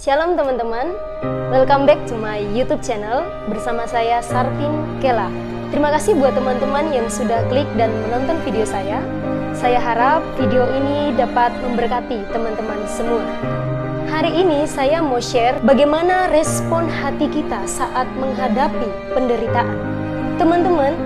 Shalom teman-teman, welcome back to my YouTube channel bersama saya Sartin Kela. Terima kasih buat teman-teman yang sudah klik dan menonton video saya. Saya harap video ini dapat memberkati teman-teman semua. Hari ini saya mau share bagaimana respon hati kita saat menghadapi penderitaan. Teman-teman,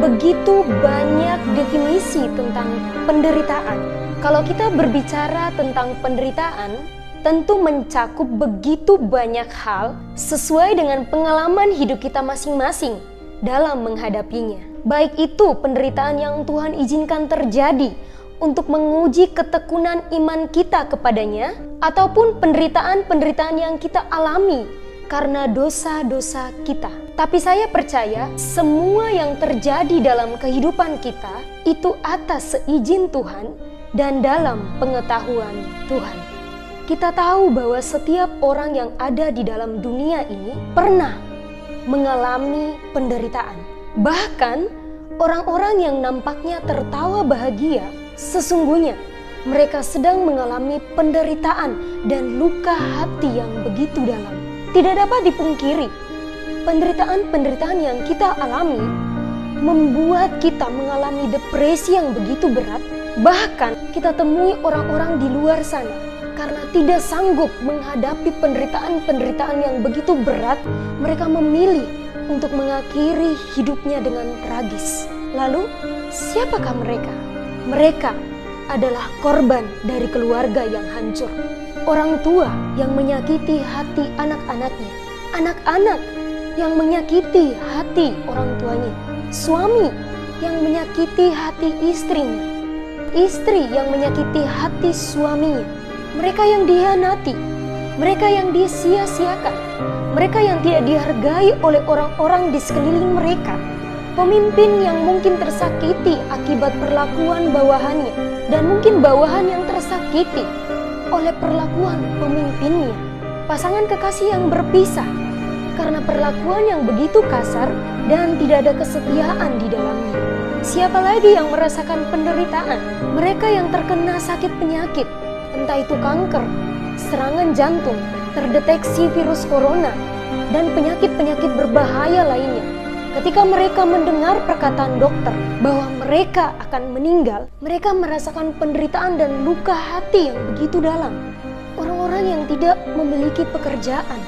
begitu banyak definisi tentang penderitaan. Kalau kita berbicara tentang penderitaan, tentu mencakup begitu banyak hal sesuai dengan pengalaman hidup kita masing-masing dalam menghadapinya. Baik itu penderitaan yang Tuhan izinkan terjadi untuk menguji ketekunan iman kita kepadanya, ataupun penderitaan-penderitaan yang kita alami karena dosa-dosa kita. Tapi saya percaya semua yang terjadi dalam kehidupan kita itu atas seizin Tuhan dan dalam pengetahuan Tuhan. Kita tahu bahwa setiap orang yang ada di dalam dunia ini pernah mengalami penderitaan. Bahkan orang-orang yang nampaknya tertawa bahagia, sesungguhnya mereka sedang mengalami penderitaan dan luka hati yang begitu dalam. Tidak dapat dipungkiri, penderitaan-penderitaan yang kita alami membuat kita mengalami depresi yang begitu berat. Bahkan kita temui orang-orang di luar sana karena tidak sanggup menghadapi penderitaan-penderitaan yang begitu berat, mereka memilih untuk mengakhiri hidupnya dengan tragis. Lalu, siapakah mereka? Mereka adalah korban dari keluarga yang hancur. Orang tua yang menyakiti hati anak-anaknya. Anak-anak yang menyakiti hati orang tuanya. Suami yang menyakiti hati istrinya. Istri yang menyakiti hati suaminya. Mereka yang dihianati, mereka yang disia-siakan, mereka yang tidak dihargai oleh orang-orang di sekeliling mereka, pemimpin yang mungkin tersakiti akibat perlakuan bawahannya, dan mungkin bawahan yang tersakiti oleh perlakuan pemimpinnya, pasangan kekasih yang berpisah karena perlakuan yang begitu kasar dan tidak ada kesetiaan di dalamnya. Siapa lagi yang merasakan penderitaan? Mereka yang terkena sakit penyakit, entah itu kanker, serangan jantung, terdeteksi virus corona, dan penyakit-penyakit berbahaya lainnya. Ketika mereka mendengar perkataan dokter bahwa mereka akan meninggal, mereka merasakan penderitaan dan luka hati yang begitu dalam. Orang-orang yang tidak memiliki pekerjaan,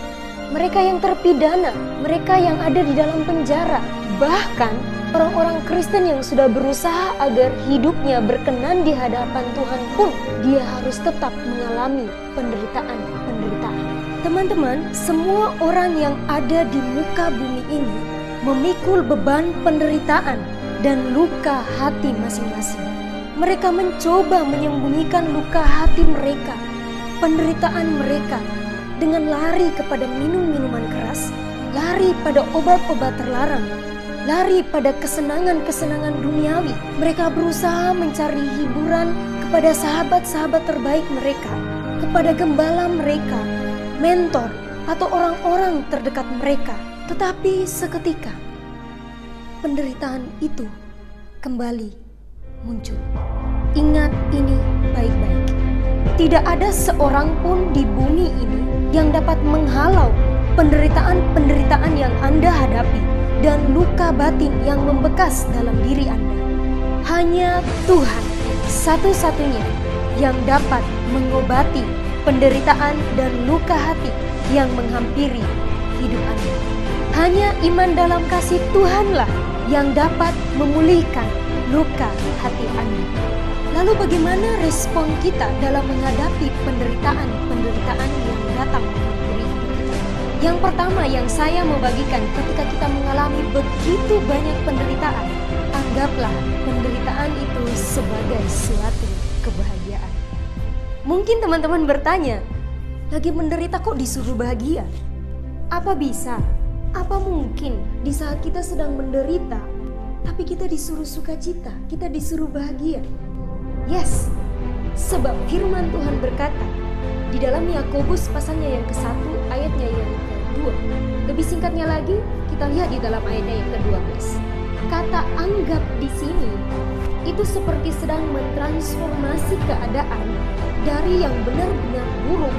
mereka yang terpidana, mereka yang ada di dalam penjara, bahkan orang-orang Kristen yang sudah berusaha agar hidupnya berkenan di hadapan Tuhan pun, dia harus tetap mengalami penderitaan-penderitaan. Teman-teman, semua orang yang ada di muka bumi ini memikul beban penderitaan dan luka hati masing-masing. Mereka mencoba menyembunyikan luka hati mereka, penderitaan mereka, dengan lari kepada minum-minuman keras, lari pada obat-obat terlarang, lari pada kesenangan-kesenangan duniawi. Mereka berusaha mencari hiburan kepada sahabat-sahabat terbaik mereka, kepada gembala mereka, mentor, atau orang-orang terdekat mereka. Tetapi seketika, penderitaan itu kembali muncul. Ingat ini baik-baik. Tidak ada seorang pun di bumi ini yang dapat menghalau penderitaan-penderitaan yang Anda hadapi dan luka batin yang membekas dalam diri Anda. Hanya Tuhan satu-satunya yang dapat mengobati penderitaan dan luka hati yang menghampiri hidup Anda. Hanya iman dalam kasih Tuhanlah yang dapat memulihkan luka hati Anda. Lalu bagaimana respon kita dalam menghadapi penderitaan-penderitaan yang datang menghampiri hidup kita? Yang pertama yang saya mau bagikan, ketika kita mengalami begitu banyak penderitaan, anggaplah penderitaan itu sebagai suatu kebahagiaan. Mungkin teman-teman bertanya, lagi menderita kok disuruh bahagia? Apa bisa? Apa mungkin di saat kita sedang menderita, tapi kita disuruh sukacita, kita disuruh bahagia? Yes, sebab firman Tuhan berkata di dalam Yakobus pasalnya yang ke-1 ayatnya yang ke-2. Lebih singkatnya lagi, kita lihat di dalam ayatnya yang ke-12. Kata anggap di sini itu seperti sedang mentransformasi keadaan dari yang benar-benar buruk,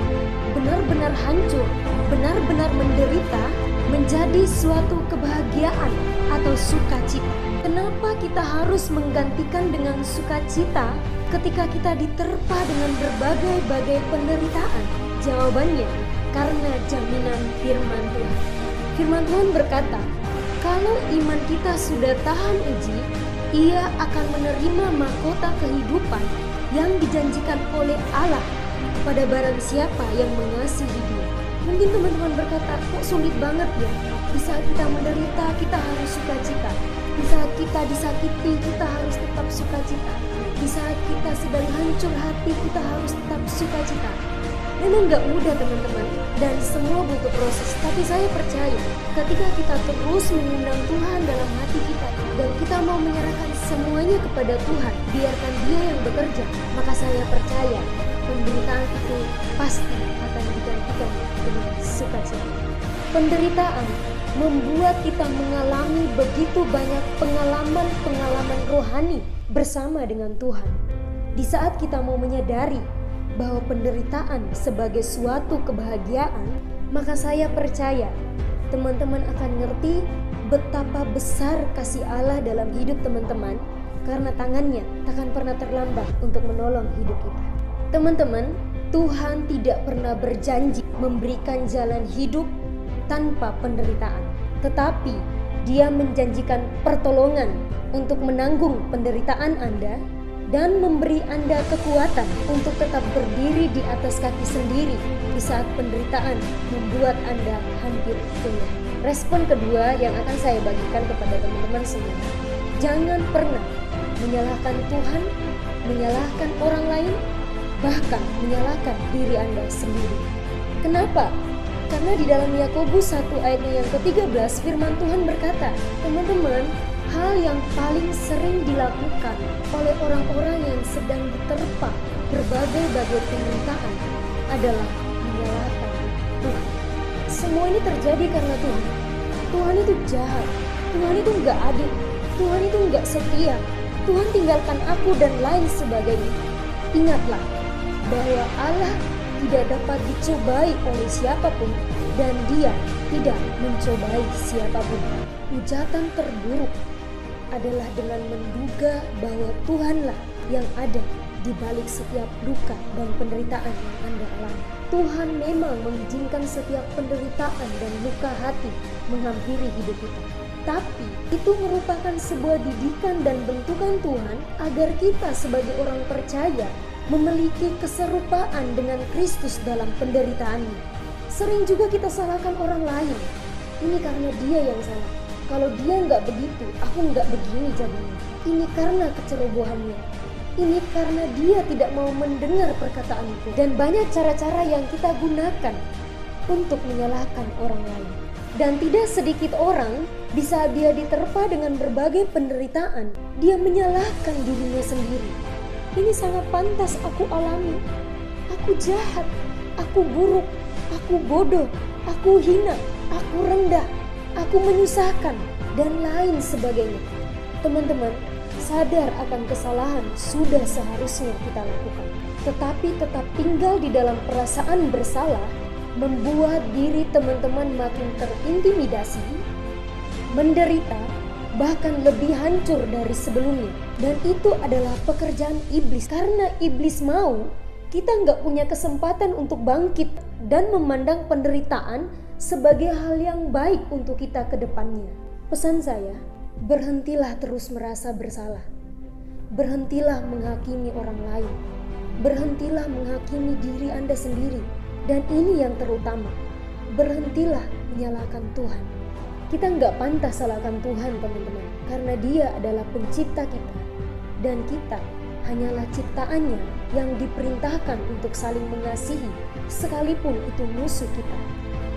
benar-benar hancur, benar-benar menderita, menjadi suatu kebahagiaan atau sukacita. Kenapa kita harus menggantikan dengan sukacita ketika kita diterpa dengan berbagai-bagai penderitaan? Jawabannya, karena jaminan firman Tuhan. Firman Tuhan berkata, kalau iman kita sudah tahan uji, ia akan menerima mahkota kehidupan yang dijanjikan oleh Allah pada barang siapa yang mengasihi Dia. Mungkin teman-teman berkata, kok sulit banget ya? Di saat kita menderita, kita harus sukacita. Di saat kita disakiti, kita harus tetap sukacita. Di saat kita sedang hancur hati, kita harus tetap sukacita. Memang gak mudah teman-teman, dan semua butuh proses. Tapi saya percaya ketika kita terus mengundang Tuhan dalam hati kita, dan kita mau menyerahkan semuanya kepada Tuhan, biarkan Dia yang bekerja, maka saya percaya penderitaan itu pasti akan digantikan dengan sukacita. Penderitaan membuat kita mengalami begitu banyak pengalaman-pengalaman rohani bersama dengan Tuhan. Di saat kita mau menyadari bahwa penderitaan sebagai suatu kebahagiaan, maka saya percaya teman-teman akan ngerti betapa besar kasih Allah dalam hidup teman-teman, karena tangannya takkan pernah terlambat untuk menolong hidup kita. Teman-teman, Tuhan tidak pernah berjanji memberikan jalan hidup tanpa penderitaan, tetapi Dia menjanjikan pertolongan untuk menanggung penderitaan Anda dan memberi Anda kekuatan untuk tetap berdiri di atas kaki sendiri di saat penderitaan membuat Anda hampir goyah. Respon kedua yang akan saya bagikan kepada teman-teman semua, jangan pernah menyalahkan Tuhan, menyalahkan orang lain, bahkan menyalahkan diri Anda sendiri. Kenapa? Karena di dalam Yakobus 1 ayatnya yang ke-13 firman Tuhan berkata, teman-teman, hal yang paling sering dilakukan oleh orang-orang yang sedang diterpa berbagai-bagai penderitaan adalah menyalahkan Tuhan. Semua ini terjadi karena Tuhan. Tuhan itu jahat, Tuhan itu gak adil, Tuhan itu gak setia, Tuhan tinggalkan aku dan lain sebagainya. Ingatlah bahwa Allah tidak dapat dicobai oleh siapapun dan Dia tidak mencobai siapapun. Hujatan terburuk adalah dengan menduga bahwa Tuhanlah yang ada di balik setiap duka dan penderitaan yang Anda alami. Tuhan memang mengizinkan setiap penderitaan dan luka hati menghampiri hidup kita. Tapi itu merupakan sebuah didikan dan bentukan Tuhan agar kita sebagai orang percaya memiliki keserupaan dengan Kristus dalam penderitaannya. Sering juga kita salahkan orang lain. Ini karena dia yang salah. Kalau dia nggak begitu, aku nggak begini jadinya. Ini karena kecerobohannya. Ini karena dia tidak mau mendengar perkataanku. Dan banyak cara-cara yang kita gunakan untuk menyalahkan orang lain. Dan tidak sedikit orang, bisa dia diterpa dengan berbagai penderitaan, dia menyalahkan dirinya sendiri. Ini sangat pantas aku alami. Aku jahat, aku buruk, aku bodoh, aku hina, aku rendah, aku menyusahkan, dan lain sebagainya. Teman-teman, sadar akan kesalahan sudah seharusnya kita lakukan. Tetapi tetap tinggal di dalam perasaan bersalah membuat diri teman-teman makin terintimidasi, menderita, bahkan lebih hancur dari sebelumnya. Dan itu adalah pekerjaan iblis. Karena iblis mau kita nggak punya kesempatan untuk bangkit dan memandang penderitaan sebagai hal yang baik untuk kita ke depannya. Pesan saya, berhentilah terus merasa bersalah. Berhentilah menghakimi orang lain. Berhentilah menghakimi diri Anda sendiri. Dan ini yang terutama, berhentilah menyalahkan Tuhan. Kita nggak pantas salahkan Tuhan, teman-teman, karena Dia adalah pencipta kita. Dan kita hanyalah ciptaannya yang diperintahkan untuk saling mengasihi, sekalipun itu musuh kita.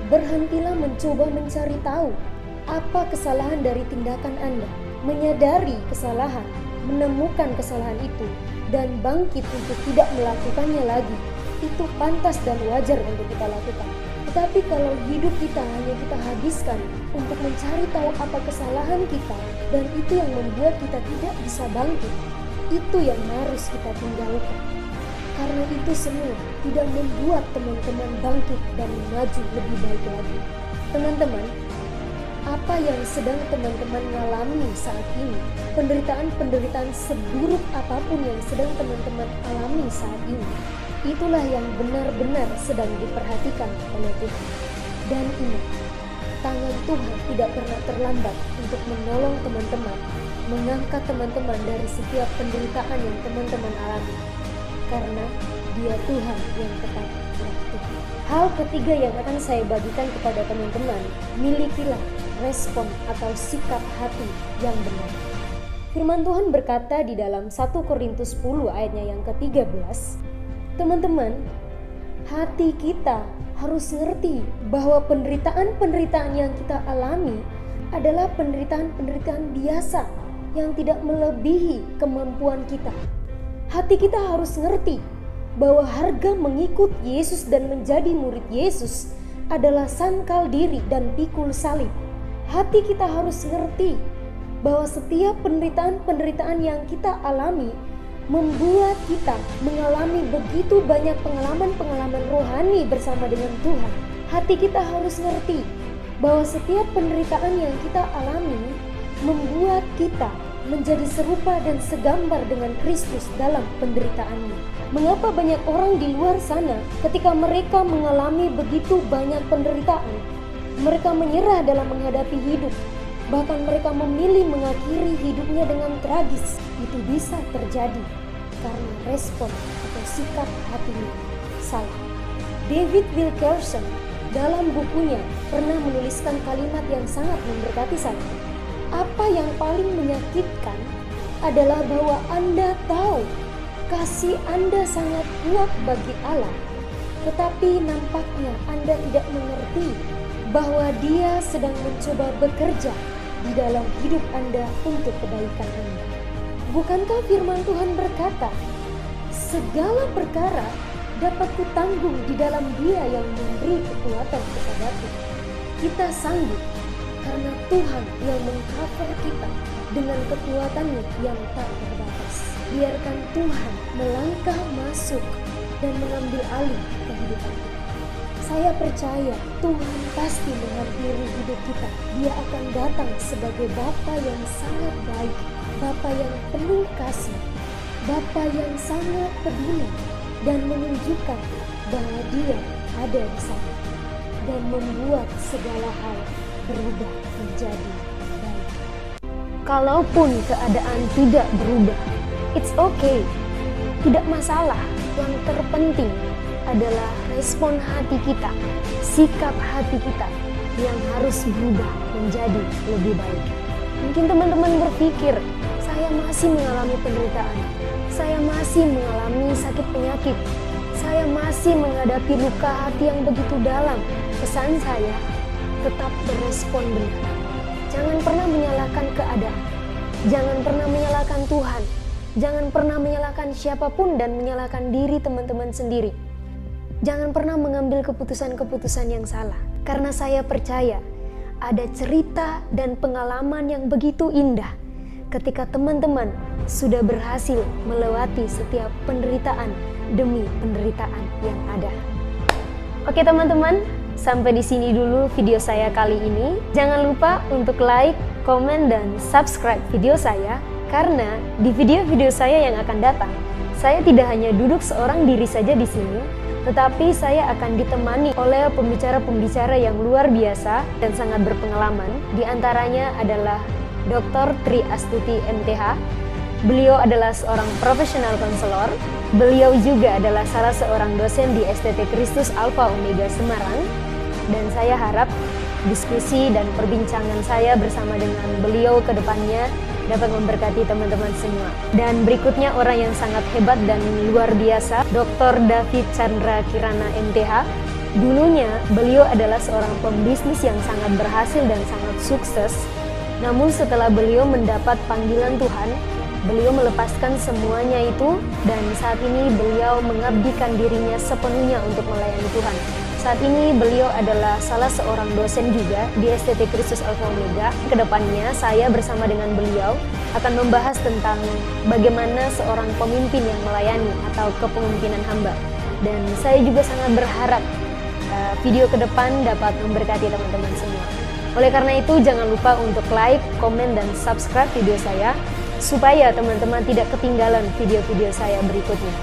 Berhentilah mencoba mencari tahu apa kesalahan dari tindakan Anda. Menyadari kesalahan, menemukan kesalahan itu, dan bangkit untuk tidak melakukannya lagi. Itu pantas dan wajar untuk kita lakukan. Tetapi kalau hidup kita hanya kita habiskan untuk mencari tahu apa kesalahan kita, dan itu yang membuat kita tidak bisa bangkit, itu yang harus kita tinggalkan. Karena itu semua tidak membuat teman-teman bangkit dan maju lebih baik lagi. Teman-teman, apa yang sedang teman-teman alami saat ini, penderitaan-penderitaan seburuk apapun yang sedang teman-teman alami saat ini, itulah yang benar-benar sedang diperhatikan oleh Tuhan. Dan ingat, tangan Tuhan tidak pernah terlambat untuk menolong teman-teman, mengangkat teman-teman dari setiap penderitaan yang teman-teman alami. Karena Dia Tuhan yang tetap waktu. Hal ketiga yang akan saya bagikan kepada teman-teman, milikilah respon atau sikap hati yang benar. Firman Tuhan berkata di dalam 1 Korintus 10 ayatnya yang ke-13, teman-teman, hati kita harus ngerti bahwa penderitaan-penderitaan yang kita alami adalah penderitaan-penderitaan biasa yang tidak melebihi kemampuan kita. Hati kita harus ngerti bahwa harga mengikut Yesus dan menjadi murid Yesus adalah sangkal diri dan pikul salib. Hati kita harus ngerti bahwa setiap penderitaan-penderitaan yang kita alami membuat kita mengalami begitu banyak pengalaman-pengalaman rohani bersama dengan Tuhan. Hati kita harus ngerti bahwa setiap penderitaan yang kita alami membuat kita menjadi serupa dan segambar dengan Kristus dalam penderitaannya. Mengapa banyak orang di luar sana ketika mereka mengalami begitu banyak penderitaan, mereka menyerah dalam menghadapi hidup, bahkan mereka memilih mengakhiri hidupnya dengan tragis? Itu bisa terjadi karena respon atau sikap hatinya salah. David Wilkerson dalam bukunya pernah menuliskan kalimat yang sangat memberkati saya. Apa yang paling menyakitkan adalah bahwa Anda tahu kasih Anda sangat kuat bagi Allah, tetapi nampaknya Anda tidak mengerti bahwa Dia sedang mencoba bekerja di dalam hidup Anda untuk kebaikan Anda. Bukankah firman Tuhan berkata, segala perkara dapat kutanggung di dalam Dia yang memberi kekuatan kepadaku. Kita sanggup karena Tuhan yang mengcover kita dengan kekuatannya yang tak terbatas. Biarkan Tuhan melangkah masuk dan mengambil alih kehidupan kita. Saya percaya Tuhan pasti menghampiri hidup kita. Dia akan datang sebagai Bapa yang sangat baik, Bapa yang penuh kasih, Bapa yang sangat peduli dan menunjukkan bahwa Dia ada di sana dan membuat segala hal berubah menjadi baik. Kalaupun keadaan tidak berubah, it's okay. Tidak masalah. Yang terpenting adalah respon hati kita, sikap hati kita yang harus berubah menjadi lebih baik. Mungkin teman-teman berpikir, saya masih mengalami penderitaan, saya masih mengalami sakit penyakit, saya masih menghadapi luka hati yang begitu dalam. Pesan saya, tetap berespon benar. Jangan pernah menyalahkan keadaan. Jangan pernah menyalahkan Tuhan. Jangan pernah menyalahkan siapapun dan menyalahkan diri teman-teman sendiri. Jangan pernah mengambil keputusan-keputusan yang salah. Karena saya percaya ada cerita dan pengalaman yang begitu indah ketika teman-teman sudah berhasil melewati setiap penderitaan demi penderitaan yang ada. Oke teman-teman, sampai di sini dulu video saya kali ini. Jangan lupa untuk like, komen, dan subscribe video saya, karena di video-video saya yang akan datang, saya tidak hanya duduk seorang diri saja di sini, tetapi saya akan ditemani oleh pembicara-pembicara yang luar biasa dan sangat berpengalaman. Di antaranya adalah Dr. Tri Astuti MTH. Beliau adalah seorang profesional konselor. Beliau juga adalah salah seorang dosen di STT Kristus Alpha Omega Semarang. Dan saya harap diskusi dan perbincangan saya bersama dengan beliau ke depannya dapat memberkati teman-teman semua. Dan berikutnya orang yang sangat hebat dan luar biasa, Dr. David Chandra Kirana MTH. Dulunya beliau adalah seorang pembisnis yang sangat berhasil dan sangat sukses. Namun setelah beliau mendapat panggilan Tuhan, beliau melepaskan semuanya itu dan saat ini beliau mengabdikan dirinya sepenuhnya untuk melayani Tuhan. Saat ini beliau adalah salah seorang dosen juga di STT Kristus Alpha Omega. Kedepannya saya bersama dengan beliau akan membahas tentang bagaimana seorang pemimpin yang melayani atau kepemimpinan hamba. Dan saya juga sangat berharap video ke depan dapat memberkati teman-teman semua. Oleh karena itu jangan lupa untuk like, komen, dan subscribe video saya supaya teman-teman tidak ketinggalan video-video saya berikutnya.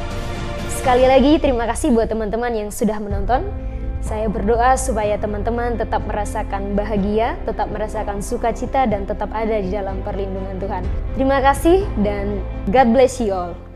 Sekali lagi terima kasih buat teman-teman yang sudah menonton. Saya berdoa supaya teman-teman tetap merasakan bahagia, tetap merasakan sukacita, dan tetap ada di dalam perlindungan Tuhan. Terima kasih dan God bless you all.